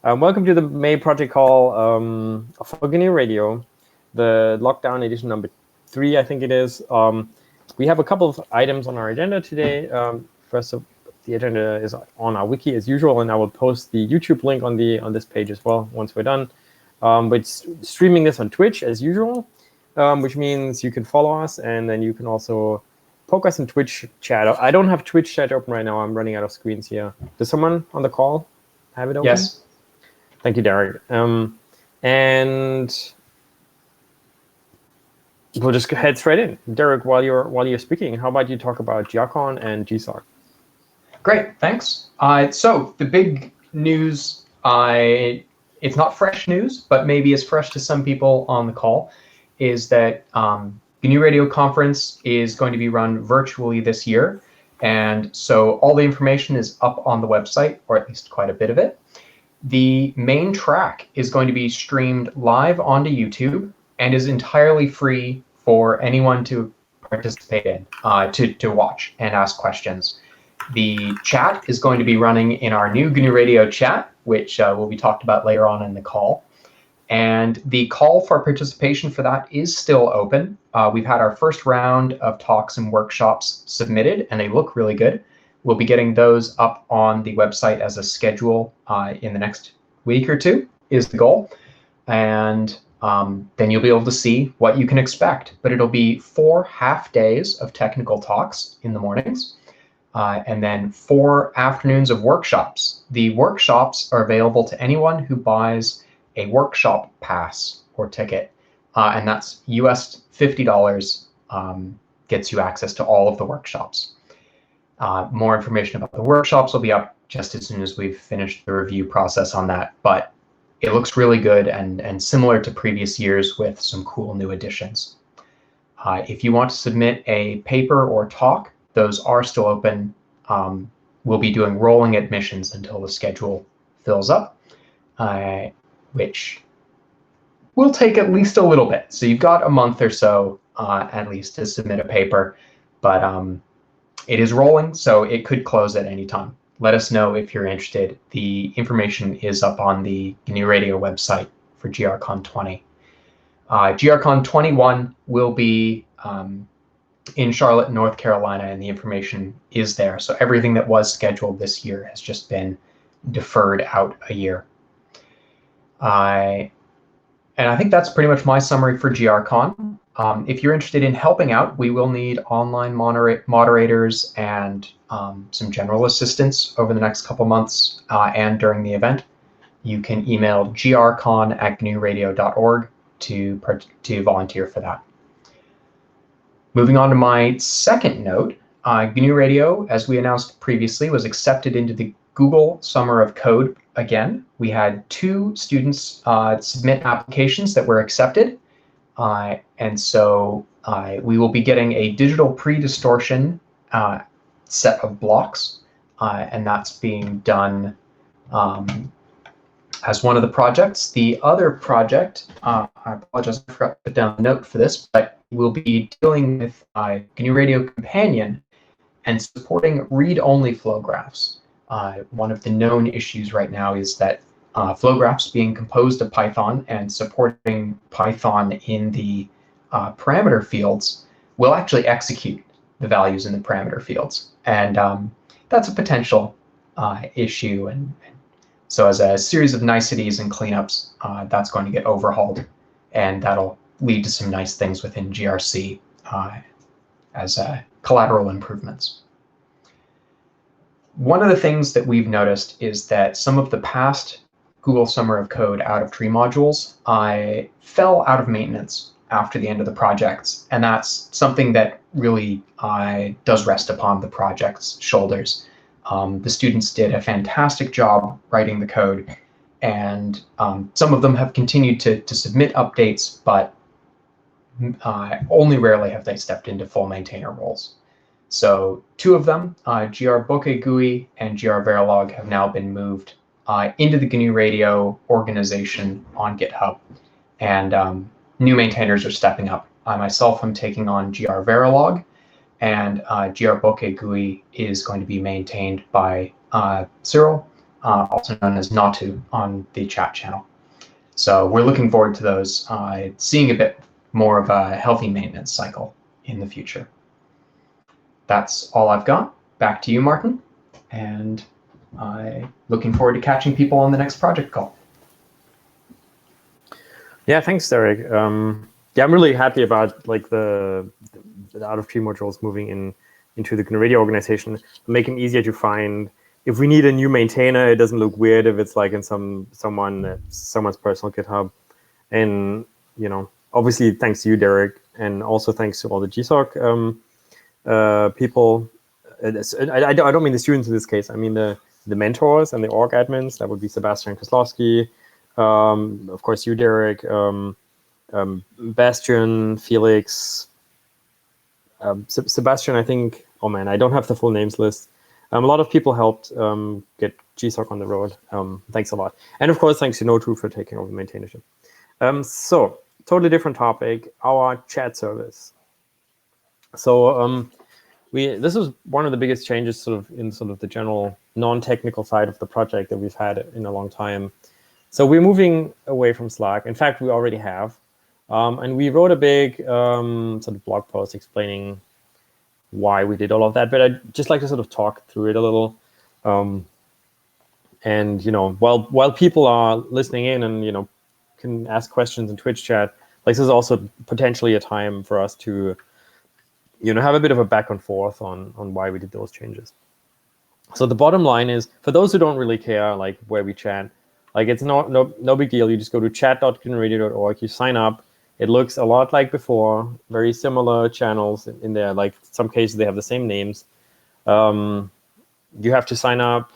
Welcome to the May project call for GNU Radio, the lockdown edition number 3, I think it is. We have a couple of items on our agenda today. First, the agenda is on our wiki as usual, and I will post the YouTube link on this page as well once we're done. But streaming this on Twitch as usual, which means you can follow us, and then you can also poke us in Twitch chat. I don't have Twitch chat open right now. I'm running out of screens here. Does someone on the call have it open? Yes. Thank you, Derek. And we'll just head straight in. Derek, while you're speaking, how about you talk about GRCon and GSOC? Great, thanks. So the big news, it's not fresh news, but maybe is fresh to some people on the call, is that GNU Radio Conference is going to be run virtually this year. And so all the information is up on the website, or at least quite a bit of it. The main track is going to be streamed live onto YouTube and is entirely free for anyone to participate in, to watch and ask questions. The chat is going to be running in our new GNU Radio chat, which will be talked about later on in the call. And the call for participation for that is still open. We've had our first round of talks and workshops submitted, and they look really good. We'll be getting those up on the website as a schedule in the next week or two is the goal. And then you'll be able to see what you can expect. But it'll be 4 half days of technical talks in the mornings, and then 4 afternoons of workshops. The workshops are available to anyone who buys a workshop pass or ticket, and that's US $50, gets you access to all of the workshops. More information about the workshops will be up just as soon as we've finished the review process on that, but it looks really good and similar to previous years with some cool new additions. If you want to submit a paper or talk, those are still open. We'll be doing rolling admissions until the schedule fills up, which will take at least a little bit. So you've got a month or so at least to submit a paper, but it is rolling, so it could close at any time. Let us know if you're interested. The information is up on the GNU Radio website for GRCon 20. GRCon 21 will be in Charlotte, North Carolina, and the information is there. So everything that was scheduled this year has just been deferred out a year. And I think that's pretty much my summary for GRCon. If you're interested in helping out, we will need online moderators and some general assistance over the next couple months and during the event. You can email grcon@gnuradio.org to volunteer for that. Moving on to my second note, GNU Radio, as we announced previously, was accepted into the Google Summer of Code again. We had 2 students submit applications that were accepted. And so we will be getting a digital pre-distortion set of blocks, and that's being done as one of the projects. The other project, I apologize, I forgot to put down a note for this, but we'll be dealing with GNU Radio Companion and supporting read-only flow graphs. One of the known issues right now is that flow graphs being composed of Python and supporting Python in the parameter fields will actually execute the values in the parameter fields. And that's a potential issue. And so as a series of niceties and cleanups, that's going to get overhauled. And that'll lead to some nice things within GRC as collateral improvements. One of the things that we've noticed is that some of the past Google Summer of Code out of tree modules fell out of maintenance after the end of the projects. And that's something that really does rest upon the project's shoulders. The students did a fantastic job writing the code, and some of them have continued to submit updates, but only rarely have they stepped into full maintainer roles. So 2 of them, GR GUI and GR Verilog, have now been moved into the GNU Radio organization on GitHub, and new maintainers are stepping up. I myself am taking on GR Verilog, and GR GUI is going to be maintained by Cyril, also known as Natu, on the chat channel. So we're looking forward to those, seeing a bit more of a healthy maintenance cycle in the future. That's all I've got. Back to you, Martin. And I'm looking forward to catching people on the next project call. Yeah, thanks, Derek. Yeah, I'm really happy about like the out of tree modules moving into the GNU Radio organization, make them easier to find. If we need a new maintainer, it doesn't look weird if it's like in someone's personal GitHub. And obviously, thanks to you, Derek, and also thanks to all the GSOC people. I don't mean the students in this case. I mean the mentors and the org admins. That would be Sebastian Kozlowski, of course you, Derek, Bastian, Felix, Sebastian. I think. Oh man, I don't have the full names list. A lot of people helped get GSOC on the road. Thanks a lot, and of course thanks to Notru for taking over maintainership. So totally different topic. Our chat service. So this is one of the biggest changes in the general non-technical side of the project that we've had in a long time. So we're moving away from Slack. In fact, we already have. And we wrote a big sort of blog post explaining why we did all of that. But I'd just like to sort of talk through it a little. And while people are listening in and can ask questions in Twitch chat, like this is also potentially a time for us to have a bit of a back and forth on why we did those changes. So the bottom line is, for those who don't really care, like where we chat, like it's no big deal. You just go to chat.gnuradio.org, you sign up. It looks a lot like before, very similar channels in there. Like some cases they have the same names. You have to sign up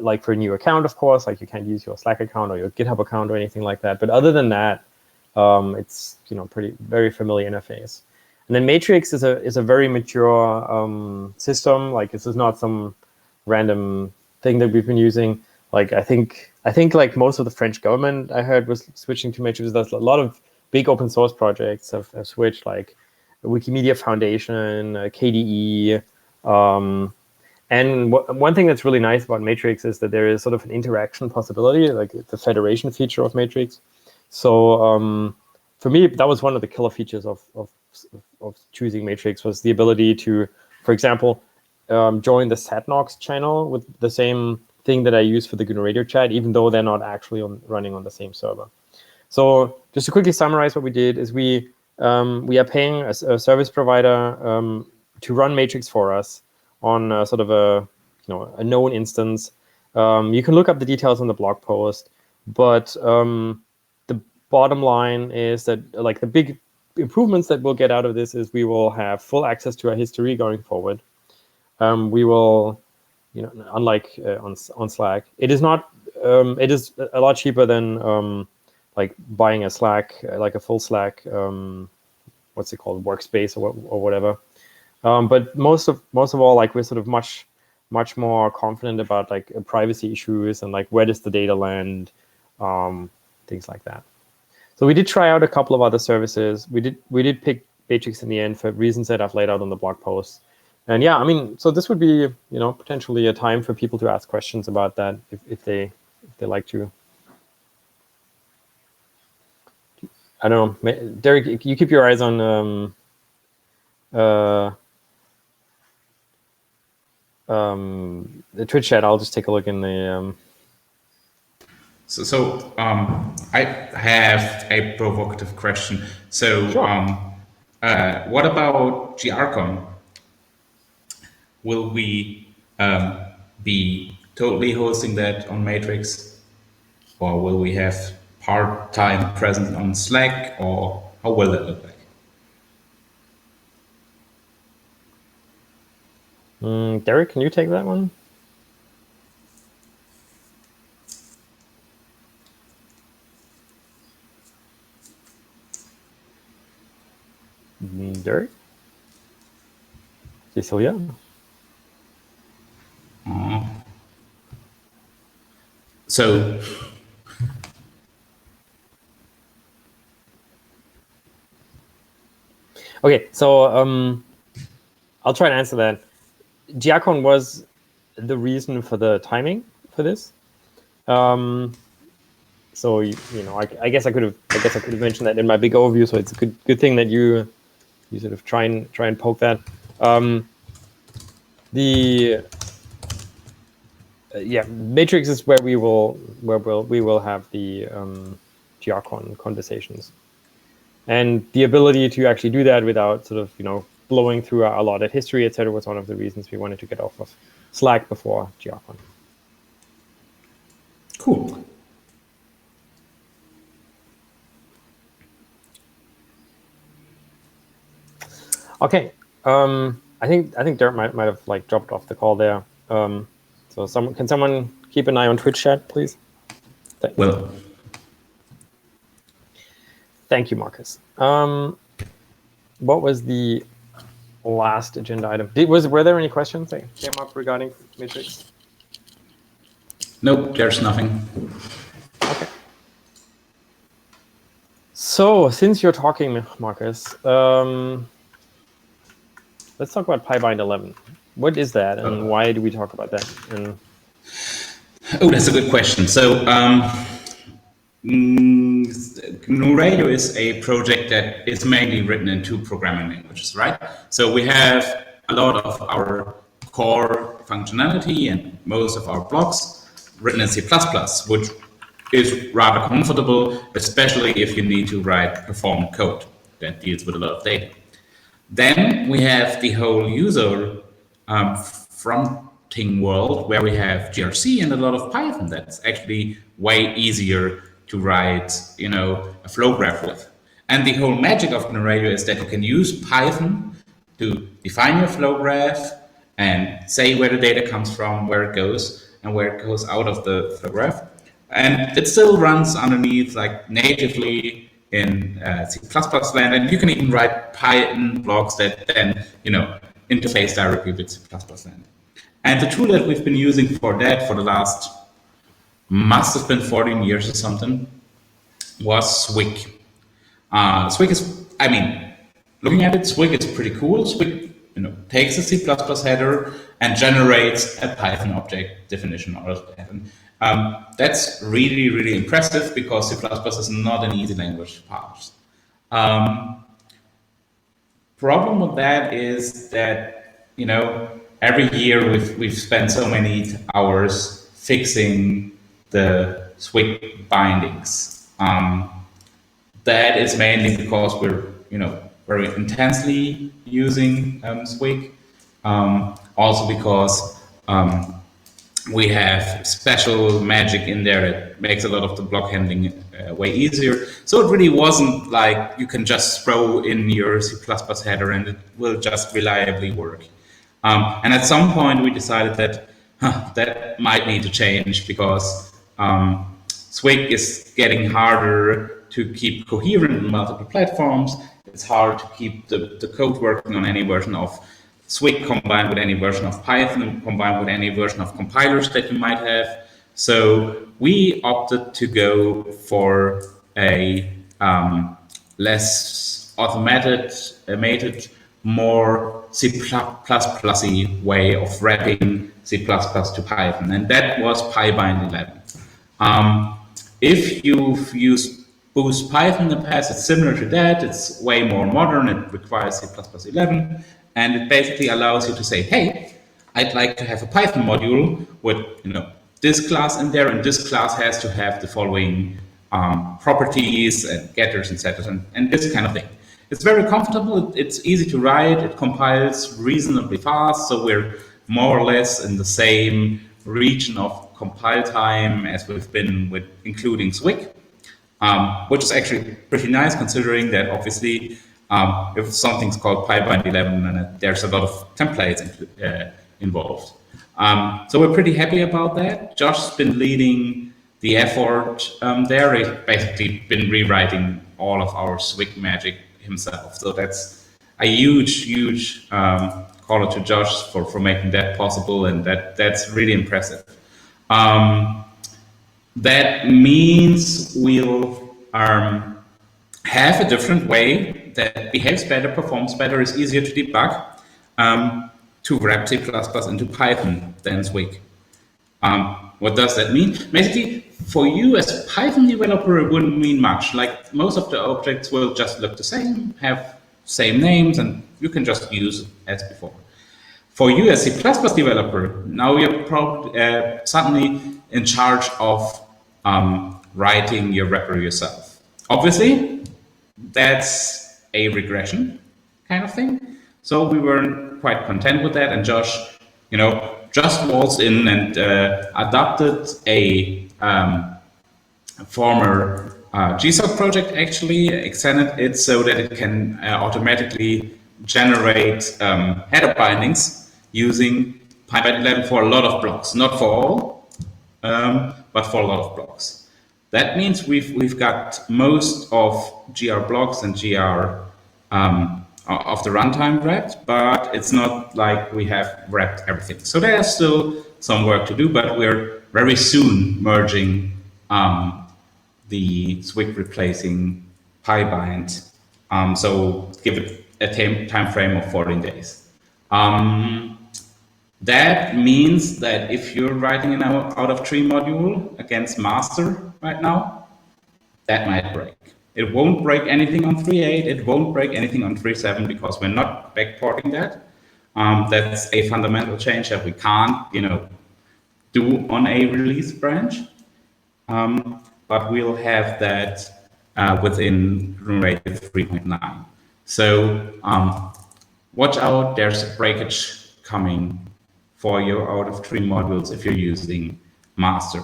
like for a new account, of course. Like you can't use your Slack account or your GitHub account or anything like that. But other than that, it's very familiar interface. And then Matrix is a very mature system. Like this is not some random thing that we've been using. Like I think like most of the French government I heard was switching to Matrix. There's a lot of big open source projects have switched, like Wikimedia Foundation, KDE. And one thing that's really nice about Matrix is that there is sort of an interaction possibility, like the federation feature of Matrix. So for me, that was one of the killer features of choosing Matrix, was the ability to, for example, join the Satnox channel with the same thing that I use for the GNU Radio chat, even though they're not actually running on the same server. So just to quickly summarize what we did is we are paying a service provider to run Matrix for us on sort of a known instance. You can look up the details on the blog post, but the bottom line is that like the big improvements that we'll get out of this is we will have full access to our history going forward. We will, unlike on Slack, it is not. It is a lot cheaper than like buying a Slack, like a full Slack. What's it called, workspace or whatever. But most of all, like we're sort of much more confident about like privacy issues and like where does the data land, things like that. So we did try out a couple of other services. We did pick Matrix in the end for reasons that I've laid out on the blog post. And yeah, I mean, so this would be potentially a time for people to ask questions about that if they like to. I don't know, Derek. You keep your eyes on the Twitch chat. I'll just take a look in the. So I have a provocative question. So Sure. What about GRCon? Will we be totally hosting that on Matrix, or will we have part-time presence on Slack, or how will that look like? Derek, can you take that one? Derek? Cecilia? So okay, so I'll try to answer that. GRCon was the reason for the timing for this. So I guess I could have mentioned that in my big overview. So it's a good thing that you sort of try and poke that. Matrix is where we will have the GRCon conversations, and the ability to actually do that without sort of blowing through a lot of history, etc., was one of the reasons we wanted to get off of Slack before GRCon. Cool. Okay. I think Dirk might have dropped off the call there. So can someone keep an eye on Twitch chat, please? Thanks. Well. Thank you, Marcus. What was the last agenda item? Were there any questions that came up regarding Matrix? Nope, there's nothing. Okay. So since you're talking, Marcus, let's talk about PyBind 11. What is that, and why do we talk about that? Oh, that's a good question. So, GNU Radio is a project that is mainly written in 2 programming languages, right? So we have a lot of our core functionality and most of our blocks written in C++, which is rather comfortable, especially if you need to write performant code that deals with a lot of data. Then we have the whole user fronting world where we have gRC and a lot of Python. That's actually way easier to write, a flow graph with. And the whole magic of GNU Radio is that you can use Python to define your flow graph and say where the data comes from, where it goes, and where it goes out of the flow graph. And it still runs underneath natively in C++ land, and you can even write Python blocks that then, interface directly with C++ land. And the tool that we've been using for that for the last, must have been 14 years or something, was Swig. Swig is, looking at it, Swig is pretty cool. Swig, takes a C++ header and generates a Python object definition out of that. And that's really, really impressive because C++ is not an easy language to parse. Problem with that is that, every year we've spent so many hours fixing the Swig bindings. That is mainly because we're, very intensely using Swig. Also because we have special magic in there that makes a lot of the block handling way easier. So it really wasn't like you can just throw in your C++ header and it will just reliably work. And at some point we decided that that might need to change because Swig is getting harder to keep coherent in multiple platforms. It's hard to keep the code working on any version of Swig combined with any version of Python, combined with any version of compilers that you might have. So we opted to go for a less automated, more C++-y way of wrapping C++ to Python, and that was PyBind 11. If you've used Boost Python in the past, it's similar to that. It's way more modern. It requires C++ 11. And it basically allows you to say, hey, I'd like to have a Python module with this class in there, and this class has to have the following properties and getters and setters and this kind of thing. It's very comfortable. It's easy to write. It compiles reasonably fast. So we're more or less in the same region of compile time as we've been with including Swig, which is actually pretty nice considering that obviously if something's called PyBind 11, then there's a lot of templates involved. So we're pretty happy about that. Josh's been leading the effort there. He's basically been rewriting all of our Swig magic himself. So that's a huge call out to Josh for making that possible, and that's really impressive. That means we'll have a different way that behaves better, performs better, is easier to debug, to wrap C++ into Python than Swig. What does that mean? Basically, for you as a Python developer, it wouldn't mean much. Like most of the objects will just look the same, have same names, and you can just use it as before. For you as C++ developer, now you're probably suddenly in charge of writing your wrapper yourself. Obviously, that's a regression kind of thing. So we weren't quite content with that, and Josh, just waltzed in and adopted a former GSOC project, actually extended it so that it can automatically generate header bindings using Python 11 for a lot of blocks, not for all, but for a lot of blocks. That means we've got most of GR blocks and GR of the runtime wrapped, but it's not like we have wrapped everything. So there's still some work to do, but we're very soon merging the Swig replacing PyBind. So give it a time frame of 14 days. That means that if you're writing an out of tree module against master right now, that might break. It won't break anything on 3.8. It won't break anything on 3.7 because we're not backporting that. That's a fundamental change that we can't, do on a release branch. But we'll have that within GNU 3.9. So watch out, there's a breakage coming for your out of tree modules if you're using master.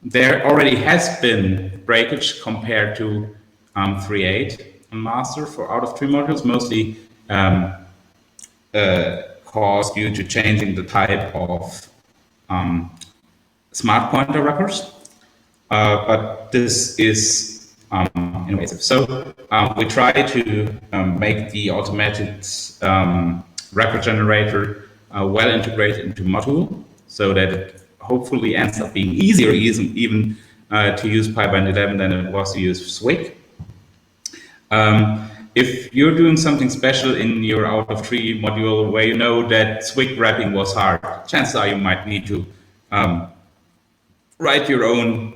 There already has been breakage compared to 3.8 on master for out of tree modules, mostly caused due to changing the type of smart pointer wrappers. But this is invasive. So we try to make the automated wrapper generator well integrated into module so that it hopefully ends up being easier even to use PyBind 11 than it was to use Swig. If you're doing something special in your out of tree module where you know that Swig wrapping was hard, chances are you might need to write your own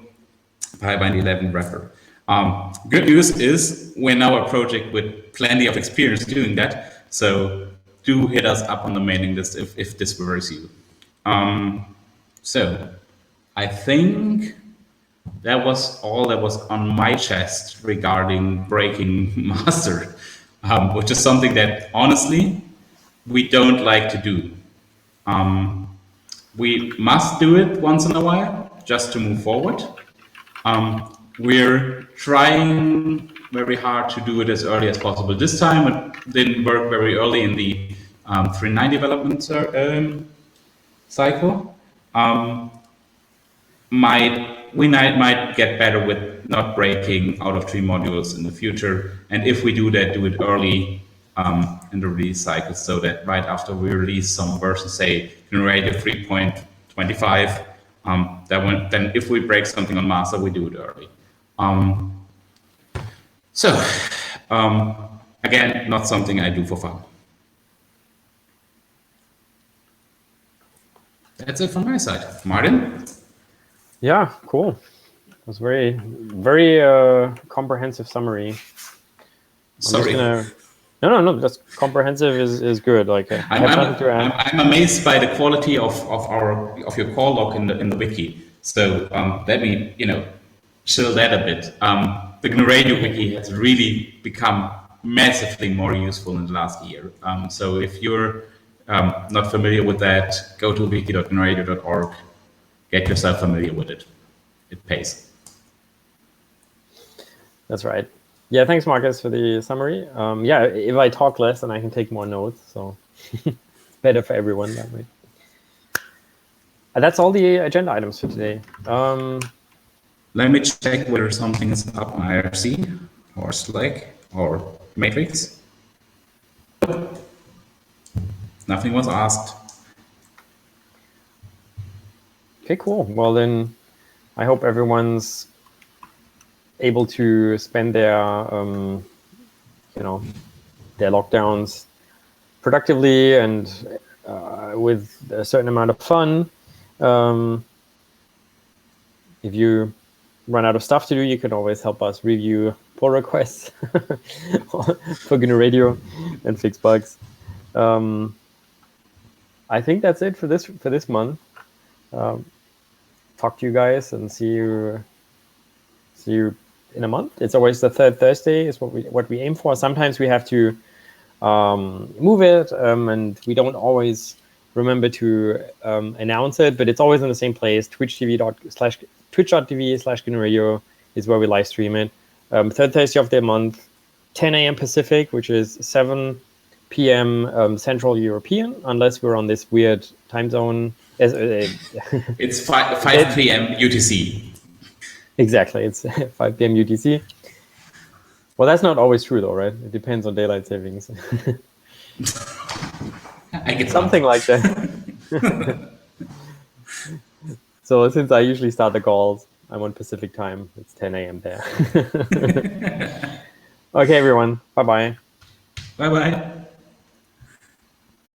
PyBind 11 wrapper. Good news is we're now a project with plenty of experience doing that, so do hit us up on the mailing list if this worries you. So I think that was all that was on my chest regarding breaking master, which is something that honestly we don't like to do. We must do it once in a while just to move forward. We're trying very hard to do it as early as possible. This time it didn't work very early in the 3.9 development cycle. We might get better with not breaking out of tree modules in the future. And if we do that, do it early in the release cycle so that right after we release some version, say GNU 3.25, then if we break something on master, we do it early. Again, not something I do for fun. That's it from my side. Martin? Yeah, cool. It was very, very comprehensive summary. Sorry. No, that's comprehensive is good. Like I have nothing to add. I'm amazed by the quality of your call log in the wiki. So let me chill that a bit. The GNU Radio wiki has really become massively more useful in the last year. So if you're not familiar with that, go to wiki.gnuradio.org, get yourself familiar with it. It pays. That's right. Yeah, thanks, Marcus, for the summary. Yeah, if I talk less, then I can take more notes. So better for everyone that way. That's all the agenda items for today. Let me check whether something is up on IRC or Slack or Matrix. Nothing was asked. Okay, cool. Well, then I hope everyone's able to spend their, their lockdowns productively and with a certain amount of fun. And I hope everyone's able to spend their lockdowns productively and with a certain amount of fun. And I hope everyone's able to spend their lockdowns productively and with a certain amount of fun. And I hope everyone's able to spend their lockdowns productively and with a certain amount of fun. if you run out of stuff to do, you can always help us review pull requests for GNU Radio and fix bugs. I think that's it for this month. Talk to you guys and see you in a month. It's always the third Thursday is what we aim for. Sometimes we have to move it, and we don't always remember to announce it, but it's always in the same place. Twitch.tv/GNU Radio is where we live stream it. Third Thursday of the month, 10 a.m. Pacific, which is 7 p.m. Central European, unless we're on this weird time zone. It's 5 p.m. UTC. Exactly, it's 5 p.m. UTC. Well, that's not always true, though, right? It depends on daylight savings. I get something like that. So since I usually start the calls, I'm on Pacific time. It's 10 a.m. there. Okay, everyone. Bye-bye. Bye-bye.